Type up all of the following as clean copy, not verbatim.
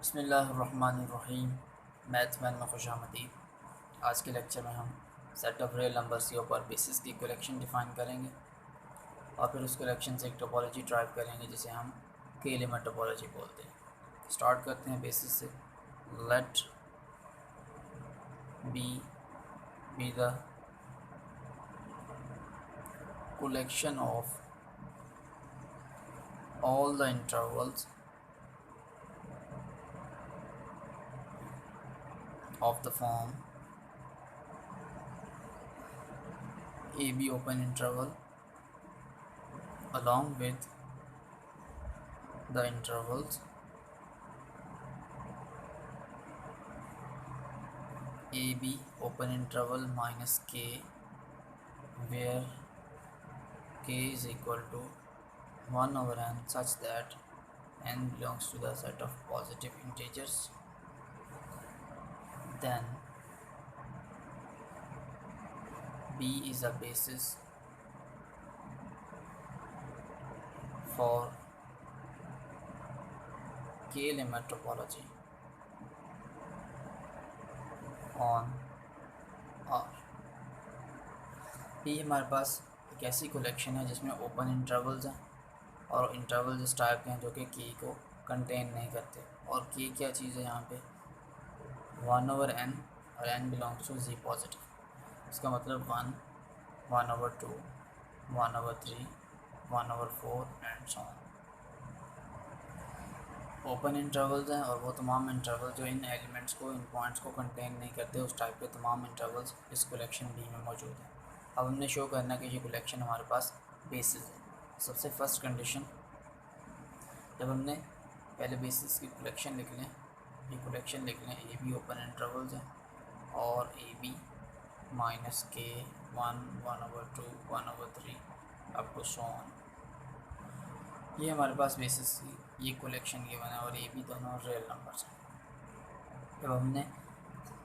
बिस्मिल्लाहिर्रहमानिर्रहीम। Maths man में खुशामदीद। आज के लेक्चर में हम सेट ऑफ रियल नंबर्स के ऊपर बेसिस की कलेक्शन डिफ़ाइन करेंगे और फिर उस कलेक्शन से एक टोपोलॉजी ड्राइव करेंगे जिसे हम के एलिमेंट टोपोलॉजी बोलते हैं। स्टार्ट करते हैं बेसिस से। Let be the collection of all the intervals of the form AB open interval along with the intervals AB open interval minus k, where k is equal to 1 over n such that n belongs to the set of positive integers. Then B is a basis for k element topology on R. B हमारे पास एक ऐसी collection है जिसमें open intervals हैं और intervals इस type के हैं जो कि की को कंटेन नहीं करते। और की क्या चीज़ है यहाँ पे 1 over n और n belongs to z positive. इसका मतलब 1, 1 over 2, 1 over 3, 1 over 4 and so on. Open intervals हैं और वो तमाम इंटरवल जो इन एलिमेंट्स को, इन पॉइंट्स को कंटेन नहीं करते, उस टाइप के तमाम इंटरवल्स इस कलेक्शन बी में मौजूद हैं। अब हमने शो करना कि ये कलेक्शन हमारे पास बेसिस है। सबसे फर्स्ट कंडीशन, जब हमने पहले बेसिस की कलेक्शन लिख लें, ये कलेक्शन लिख लें, ए बी ओपन इंटरवल्स हैं और ए बी माइनस के 1, 1 over 2, 1 over 3 up to so on. ये हमारे पास बेसिस की ये कलेक्शन गिवन है और ए बी दोनों रियल नंबर्स हैं। जब हमने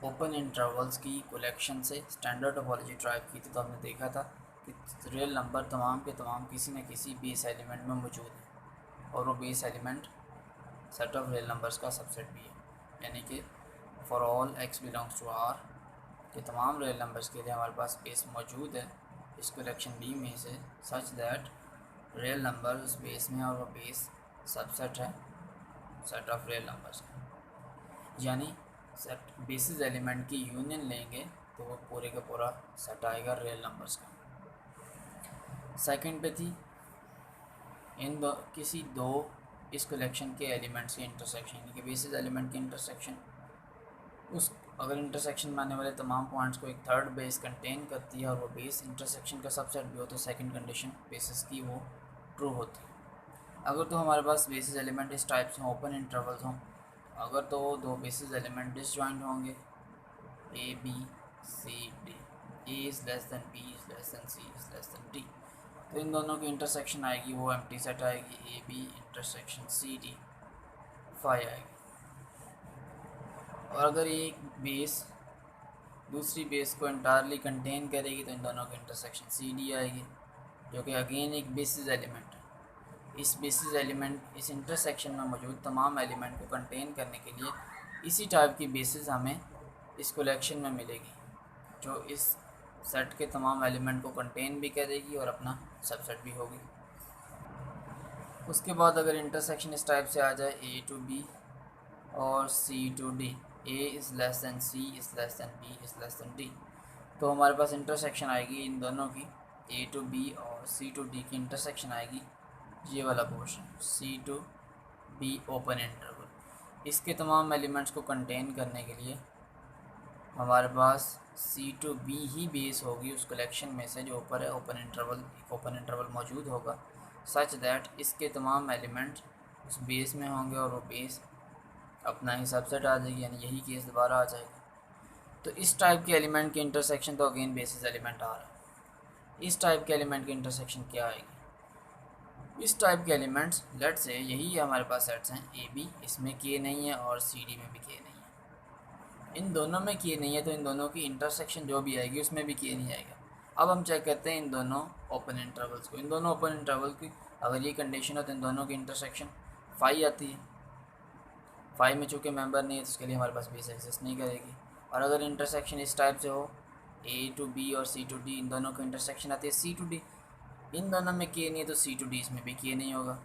ओपन इंटरवल्स की कलेक्शन से स्टैंडर्ड टोपोलॉजी ड्राइव की थी तो हमने देखा था कि रियल नंबर तमाम के तमाम किसी न किसी बेस एलिमेंट में मौजूद है और वो base element set of real numbers का सबसेट भी है। यानी कि for all x belongs to R के तमाम रियल नंबर्स के लिए हमारे पास बेस मौजूद है इस कलेक्शन बी में से, सच दैट रियल नंबर उस बेस में और वो बेस सबसेट है सेट ऑफ रियल नंबर्स का। यानी सेट बेसिस एलिमेंट की यूनियन लेंगे तो वो पूरे का पूरा सेट आएगा रियल नंबर्स का। सेकंड पे थी किसी दो इस कलेक्शन के एलिमेंट्स के इंटरसेक्शन, यानी कि बेसिस एलिमेंट के इंटरसेक्शन, उस अगर इंटरसेक्शन में आने वाले तमाम पॉइंट्स को एक थर्ड बेस कंटेन करती है और वो बेस इंटरसेक्शन का सबसेट भी हो तो सेकंड कंडीशन बेसिस की वो ट्रू होती है। अगर तो हमारे पास बेसिस एलिमेंट इस टाइप से ओपन इंटरवल्स हों, अगर तो वो दो बेसिस एलिमेंट डिसजॉइंट होंगे A B C D, A is less than B is less than C is less than D, तो इन दोनों की इंटरसेक्शन आएगी वो एम्प्टी सेट आएगी, A B intersection C D phi आएगी। और अगर एक बेस दूसरी बेस को इंटायरली कंटेन करेगी तो इन दोनों की इंटरसेक्शन सी डी आएगी, जो कि अगेन एक बेसिस एलिमेंट है। इस बेसिस एलिमेंट इस इंटरसेक्शन में मौजूद तमाम एलिमेंट को कंटेन करने के लिए इसी टाइप की बेसिस हमें इस कलेक्शन में मिलेगी जो इस सेट के तमाम एलिमेंट को कंटेन भी करेगी और अपना सबसेट भी होगी। उसके बाद अगर इंटरसेक्शन इस टाइप से आ जाए ए टू बी और C to D, A is less than C is less than B is less than D, तो हमारे पास इंटरसेक्शन आएगी इन दोनों की, ए टू बी और सी टू डी की इंटरसेक्शन आएगी ये वाला portion C to B open interval. इसके तमाम एलिमेंट्स को कंटेन करने के लिए हमारे पास सी टू बी ही बेस होगी उस कलेक्शन में से जो ऊपर है ओपन इंटरवल, एक ओपन इंटरवल मौजूद होगा सच दैट इसके तमाम एलिमेंट उस बेस में होंगे और वो बेस अपना ही सबसेट आ जाएगी, यानी यही केस दोबारा आ जाएगा। तो इस टाइप के एलिमेंट के इंटरसेक्शन तो अगेन बेसिस एलिमेंट आ रहा है। इस टाइप के एलिमेंट की इंटरसेक्शन क्या आएगी? इस टाइप के एलिमेंट्स लेट से यही हमारे पास सेट्स हैं ए बी, इसमें के नहीं है और सी डी में भी के नहीं है, इन दोनों में के नहीं है तो इन दोनों की इंटरसेक्शन जो भी आएगी उसमें भी के नहीं आएगा। अब हम चेक करते हैं इन दोनों ओपन इंटरवल्स को। इन दोनों ओपन इंटरवल की अगर ये कंडीशन हो तो इन दोनों की इंटरसेक्शन फाई आती है। फाइव में चूँकि मेंबर नहीं है तो उसके लिए हमारे पास बेस एग्जिस्ट नहीं करेगी। और अगर इंटरसेक्शन इस टाइप से हो, ए टू बी और सी टू डी इन दोनों की इंटरसेक्शन आती है सी टू डी, इन दोनों में के नहीं है तो सी टू डी इसमें भी के नहीं होगा,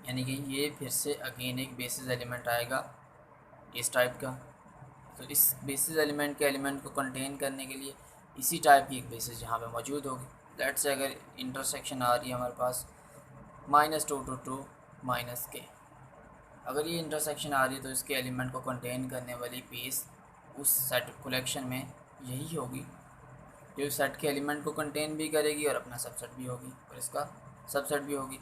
यानी कि ये फिर से अगेन एक बेसिस एलिमेंट आएगा इस टाइप का। तो इस बेसिस एलिमेंट के एलिमेंट को कंटेन करने के लिए इसी टाइप की एक बेसिस यहाँ पे मौजूद होगी। लेट्स से अगर इंटरसेक्शन आ रही है हमारे पास -2 to 2 -k, अगर ये इंटरसेक्शन आ रही है तो इसके एलिमेंट को कंटेन करने वाली बेस उस सेट कलेक्शन में यही होगी जो सेट के एलिमेंट को कंटेन भी करेगी और अपना सबसेट भी होगी और इसका सबसेट भी होगी।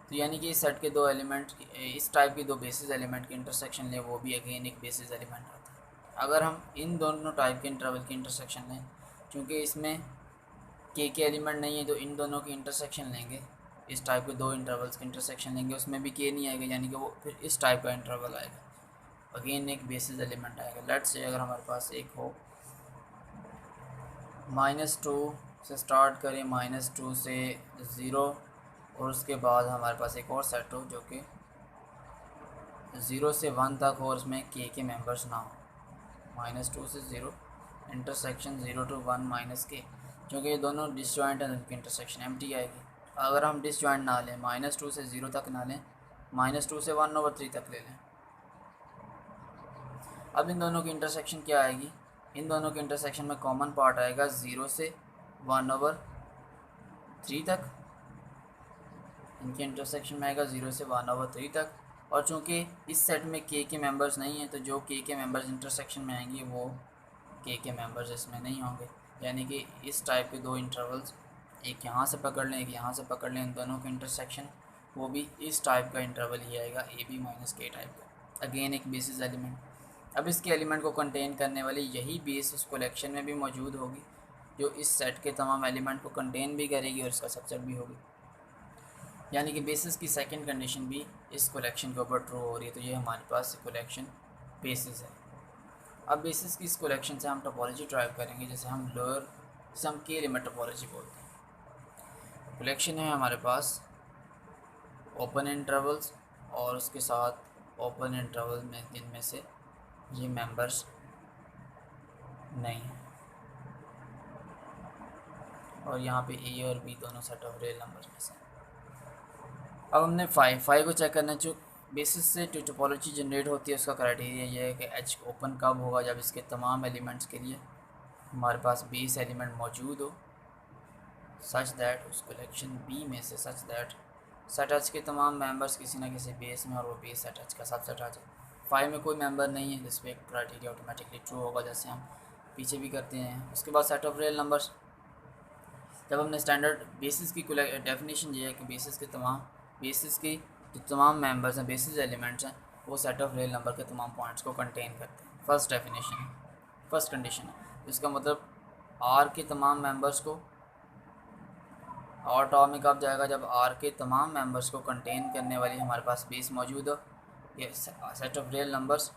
तो यानी कि इस सेट के दो एलिमेंट, इस टाइप के दो बेसिस एलिमेंट के इंटरसेक्शन लें, वो भी अगेन एक बेसिस एलिमेंट आता है। अगर हम इन दोनों टाइप के इंटरवल की इंटरसेक्शन लें, क्योंकि इसमें के एलिमेंट नहीं है तो इन दोनों की इंटरसेक्शन लेंगे, इस टाइप के दो इंटरवल्स के इंटरसेक्शन लेंगे, उसमें भी के नहीं आएगा, यानी कि वो फिर इस टाइप का इंटरवल आएगा, अगेन एक बेसिस एलिमेंट आएगा। लेट्स से अगर हमारे पास एक हो -2 से स्टार्ट करें, -2 से 0, और उसके बाद हमारे पास एक और सेट हो जो कि 0 से 1 तक हो और उसमें के मेंबर्स ना हो, -2 से 0 इंटरसेक्शन 0 to 1 -k, क्योंकि ये दोनों डिसजॉइंट हैं, उनकी इंटरसेक्शन एम्प्टी आएगी। अगर हम डिसजॉइंट ना लें, -2 से 0 तक ना लें, -2 से 1/3 तक ले लें, अब इन दोनों की इंटरसेक्शन क्या आएगी, इन दोनों के इंटरसेक्शन में कॉमन पार्ट आएगा 0 से 1/3 तक, इनके इंटरसेक्शन में आएगा 0 से 1/3 तक। और चूँकि इस सेट में के मेंबर्स नहीं हैं तो जो के मेंबर्स इंटरसेक्शन में आएंगे वो के मेंबर्स इसमें नहीं होंगे, यानी कि इस टाइप के दो इंटरवल्स, एक यहाँ से पकड़ लें एक यहाँ से पकड़ लें, इन दोनों के इंटरसेक्शन वो भी इस टाइप का इंटरवल ही आएगा, ए बी -k टाइप का, अगेन एक बेसिस एलिमेंट। अब इसके एलिमेंट को कंटेन करने वाली यही बेस उस कलेक्शन में भी मौजूद होगी जो इस सेट के तमाम एलिमेंट को कंटेन भी करेगी और इसका सबसेट भी होगी, यानी कि बेसिस की सेकंड कंडीशन भी इस कलेक्शन के ऊपर ट्रू हो रही है। तो ये हमारे पास कलेक्शन बेसिस है। अब बेसिस की इस कलेक्शन से हम टोपोलॉजी ड्राइव करेंगे, जैसे हम लोअर, जैसे हम के लिमिट टोपोलॉजी बोलते हैं। कलेक्शन है हमारे पास ओपन इंटरवल्स और उसके साथ ओपन इंटरवल में जिनमें से ये मेंबर्स नहीं हैं, और यहाँ पे ए और बी दोनों सेट ऑफ रियल नंबर्स में से। अब हमने फाइव को चेक करना है। जो बेसिस से जो टोपोलॉजी जनरेट होती है उसका क्राइटेरिया ये है कि एच ओपन कब होगा, जब इसके तमाम एलिमेंट्स के लिए हमारे पास बेस एलिमेंट मौजूद हो, सच दैट उस कलेक्शन बी में से सच दैट सेट एच के तमाम मेंबर्स किसी ना किसी बेस में और वो बेस सेट एच का सबसेट आ जाए। फाइव में कोई मेंबर नहीं है जिस पर क्राइटेरिया ऑटोमेटिकली ट्रू होगा, जैसे हम पीछे भी करते हैं। उसके बाद सेट ऑफ रियल नंबर्स, जब हमने स्टैंडर्ड बेसिस की डेफिनेशन ये है कि बेसिस के जो तमाम मेंबर्स हैं, बेसिस एलिमेंट्स हैं, वो सेट ऑफ रियल नंबर के तमाम पॉइंट्स को कंटेन करते हैं। फर्स्ट डेफिनेशन है, फर्स्ट कंडीशन है। इसका मतलब आर के तमाम मेंबर्स को, और टॉप में कब जाएगा, जब आर के तमाम मेंबर्स को कंटेन करने वाली हमारे पास बेस मौजूद हो, ये सेट ऑफ रियल नंबर्स,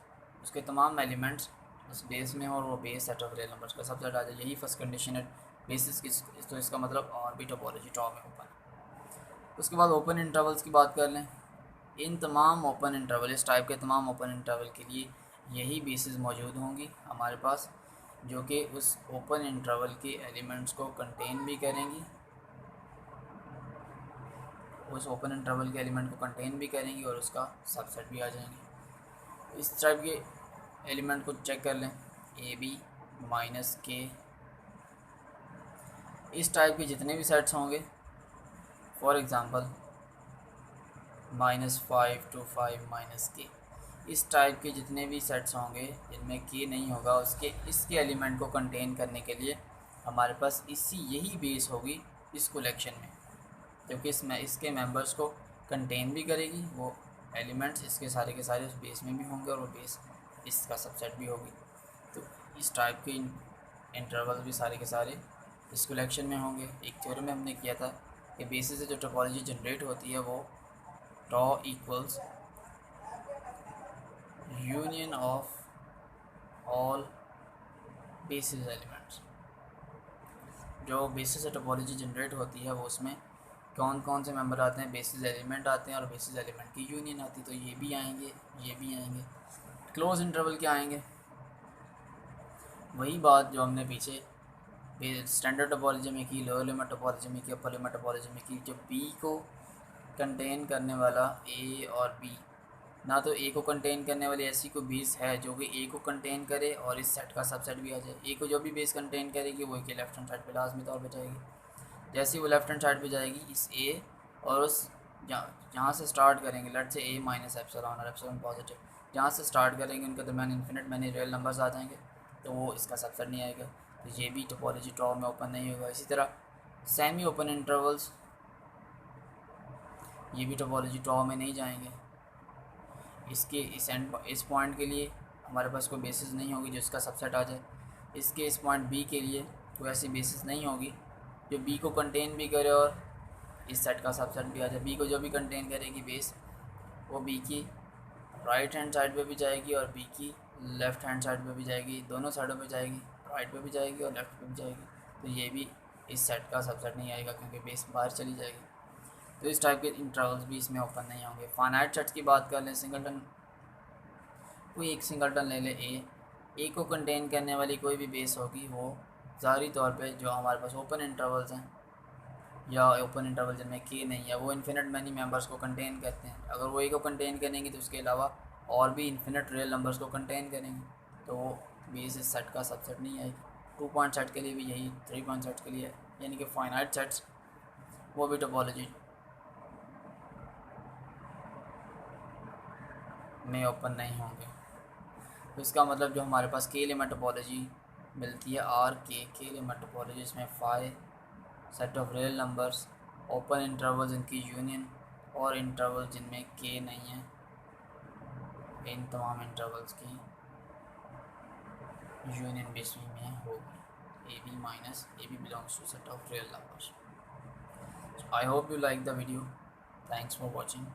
उसके तमाम एलिमेंट्स उस बेस में हो और वो base set of real numbers का सबसेट आ जाए। यही फर्स्ट कंडीशन है बेसिस की। तो इसका मतलब और भी टोपोलॉजी टॉप में ओपन है। उसके बाद ओपन इंटरवल्स की बात कर लें। इन तमाम ओपन इंटरवल, इस टाइप के तमाम ओपन इंटरवल के लिए यही बेसिस मौजूद होंगी हमारे पास, जो कि उस ओपन इंटरवल के एलिमेंट्स को कंटेन भी करेंगी, उस ओपन इंटरवल के एलिमेंट को कंटेन भी करेंगी और उसका सबसेट भी आ जाएंगे। इस टाइप के एलिमेंट को चेक कर लें, ए बी -k, इस टाइप के जितने भी सेट्स होंगे, फॉर एग्ज़ाम्पल -5 to 5 -k, इस टाइप के जितने भी सेट्स होंगे जिनमें k नहीं होगा, इसके एलिमेंट को कंटेन करने के लिए हमारे पास यही बेस होगी इस कलेक्शन में, क्योंकि इसके मेंबर्स को कंटेन भी करेगी, वो एलिमेंट्स इसके सारे के सारे उस बेस में भी होंगे और वो बेस इसका सबसेट भी होगी। तो इस टाइप के इंटरवल भी सारे के सारे इस कलेक्शन में होंगे। एक थ्योरम में हमने किया था कि बेसिस से जो टोपोलॉजी जनरेट होती है वो tau equals union of all basis elements. जो बेसिस से टोपोलॉजी जनरेट होती है वो उसमें कौन कौन से मेंबर आते हैं, बेसिस एलिमेंट आते हैं और बेसिस एलिमेंट की यूनियन आती है, तो ये भी आएंगे, ये भी आएंगे। क्लोज इंटरवल क्या आएंगे, वही बात जो हमने पीछे स्टैंडर्ड टोपोलॉजी में की, लोअर लिमिट टोपोलॉजी में की, अपर लिमिट टोपोलॉजी में की। जब बी को कंटेन करने वाला ए और बी, ना तो ए को कंटेन करने वाली ऐसी कोई बेस है जो कि ए को कंटेन करे और इस सेट का सबसेट भी आ जाए। ए को जो भी बेस कंटेन करेगी वो के लेफ्ट हैंड साइड पे लाजमी तौर पे जाएगी। जैसे ही वो लेफ्ट हैंड साइड पे जाएगी, इस ए और उस जहाँ से स्टार्ट करेंगे, लेट से ए माइनस एप्सिलॉन और एप्सिलॉन पॉजिटिव, जहाँ से स्टार्ट करेंगे उनके दरमियान इन्फिनिट मैनी रियल नंबर्स आ जाएंगे, तो वो इसका सबसेट नहीं आएगा, तो ये भी टोपोलॉजी टॉप में ओपन नहीं होगा। इसी तरह सेमी ओपन इंटरवल्स, ये भी टोपोलॉजी टॉप में नहीं जाएंगे। इसके इस पॉइंट के लिए हमारे पास कोई बेसिस नहीं होगी जो इसका सबसेट आ जाए। इसके इस पॉइंट बी के लिए कोई ऐसी बेसिस नहीं होगी जो बी को कंटेन भी करे और इस सेट का सबसेट भी आ जाए। बी को जो भी कंटेन करेगी बेस, वो बी की राइट हैंड साइड पे भी जाएगी और बी की लेफ़्ट हैंड साइड पे भी जाएगी, दोनों साइडों पे जाएगी, राइट पे भी जाएगी और लेफ़्ट पे भी जाएगी, तो ये भी इस सेट का सबसेट नहीं आएगा क्योंकि बेस बाहर चली जाएगी। तो इस टाइप के इंटरवल्स भी इसमें ओपन नहीं होंगे। फाइनाइट सेट्स की बात कर लें, सिंगलटन, कोई एक सिंगलटन ले ले, ए को कंटेन करने वाली कोई भी बेस होगी, वो ज़ाहरी तौर पे जो हमारे पास ओपन इंटरवल्स हैं या ओपन इंटरवल जिनमें के नहीं है, वो इन्फिनिट मैनी मेंबर्स को कंटेन करते हैं। अगर वो ए को कंटेन करेंगे तो उसके अलावा और भी इन्फिनिट रियल नंबर्स को कंटेन करेंगे, तो वो बेस इस सेट का सबसेट नहीं आएगी। 2 पॉइंट सेट के लिए भी यही, 3 पॉइंट सेट के लिए, यानी कि फाइनाइट सेट्स वो भी टोपोलॉजी में ओपन नहीं होंगे। तो इसका मतलब जो हमारे पास के लिमिट टोपोलॉजी मिलती है, आर के लिमिट टोपोलॉजी, इसमें phi set of real numbers, open intervals इनकी यूनियन और इंटरवल जिनमें के नहीं है, इन तमाम इंटरवल्स की यूनियन बेसवी में होगी। A B minus A B belongs to set of real numbers. I hope you like the video, thanks for watching.